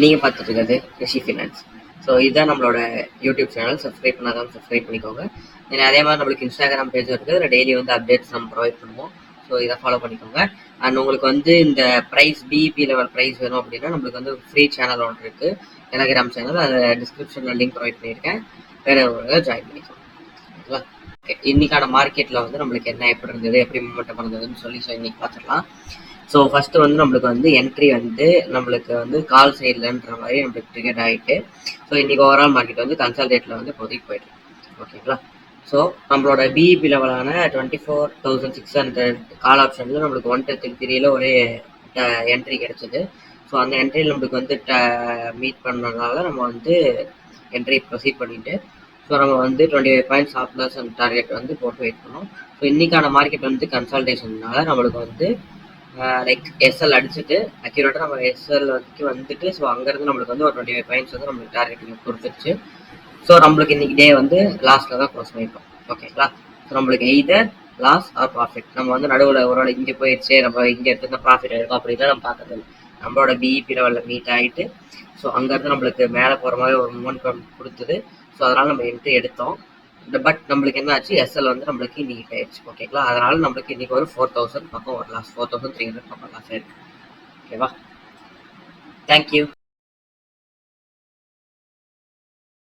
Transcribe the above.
நீங்கள் பார்த்துட்டு இருக்கிறது ரிஷி ஃபினான்ஸ். ஸோ இதுதான் நம்மளோட யூடியூப் சேனல். சப்ஸ்கிரைப் பண்ணாதான் சப்ஸ்கிரைப் பண்ணிக்கோங்க. அதே மாதிரி நம்மளுக்கு இன்ஸ்டாகிராம் பேஜ் இருக்குது, அதில் டெய்லி வந்து அப்டேட்ஸ் நம்ம ப்ரொவைட் பண்ணுவோம். ஸோ இதை ஃபாலோ பண்ணிக்கோங்க. அண்ட் உங்களுக்கு வந்து இந்த ப்ரைஸ் பிஇபி லெவல் ப்ரைஸ் வேணும் அப்படின்னா நம்மளுக்கு வந்து ஃப்ரீ சேனல் ஒன்று இருக்குது, டெலகிராம் சேனல். அதை டிஸ்கிரிப்ஷனில் லிங்க் ப்ரொவைட் பண்ணியிருக்கேன், வேறு ஜாயின் பண்ணிக்கோங்க. ஓகேங்களா? இன்னைக்கான மார்க்கெட்டில் வந்து நம்மளுக்கு என்ன எப்படி இருந்தது, எப்படி மூவ்மெண்ட் இருந்ததுன்னு சொல்லி இன்னைக்கு பார்த்துக்கலாம். ஸோ ஃபஸ்ட்டு வந்து நம்மளுக்கு வந்து என்ட்ரி வந்து நம்மளுக்கு வந்து கால் சைட்லன்ற மாதிரி நம்மளுக்கு ட்ரிகர் ஆகிட்டு, ஸோ இன்றைக்கி ஓவரால் மார்க்கெட் வந்து கன்சால்டேட்டில் வந்து இப்போதைக்கு போயிட்டு ஓகேங்களா. ஸோ நம்மளோட பிஇபி லெவலான 24,600 கால் ஆப்ஷனில் நம்மளுக்கு 133 ஒரே என்ட்ரி கிடச்சிது. ஸோ அந்த என்ட்ரியில் நம்மளுக்கு வந்து மீட் பண்ணதுனால நம்ம வந்து என்ட்ரி ப்ரொசீட் பண்ணிவிட்டு, ஸோ நம்ம வந்து 25 point stop loss and target வந்து போட்டு வெயிட் பண்ணோம். ஸோ இன்றைக்கான மார்க்கெட் வந்து கன்சால்டேஷன்னால நம்மளுக்கு வந்து லைக் எஸ்எல் அடிச்சுட்டு அக்யூரேட்டாக நம்ம எஸ்எல் வரைக்கும் வந்துட்டு, ஸோ அங்கேருந்து நம்மளுக்கு வந்து ஒரு 25 பாயிண்ட்ஸ் வந்து நம்மளுக்கு டார்கெட்டிங் கொடுத்துருச்சு. ஸோ நம்மளுக்கு இன்னைக்கு டே வந்து லாஸ்ட்டில் தான் க்ளோஸ் பண்ணியிருக்கோம். ஓகேங்களா. ஸோ நம்மளுக்கு எய்தர் லாஸ் ஆர் ப்ராஃபிட். நம்ம வந்து நடுவில் ஒரு நாள் இங்கே போயிடுச்சு, நம்ம இங்கே எடுத்து ப்ராஃபிட் எடுக்கும் அப்படின்னா நம்ம பார்க்கறது இல்லை. நம்மளோட பிஇபி லெவலில் மீட் ஆகிட்டு, ஸோ அங்கேருந்து நம்மளுக்கு மேலே போகிற மாதிரி ஒரு மூமெண்ட் கொடுத்தது. ஸோ அதனால் நம்ம என்ட்ரி எடுத்தோம். பட் நம்மளுக்கு என்ன ஆச்சு, எஸ்எல் வந்து நம்மளுக்கு இன்னைக்கு ஆயிடுச்சு. ஓகேங்களா. அதனால நம்மளுக்கு இன்னைக்கு ஒரு 4,000 பக்கம் ஒரு லாஸ், 4,300 பக்கம் லாஸ் ஆயிருக்கு. ஓகேவா. தேங்க்யூ.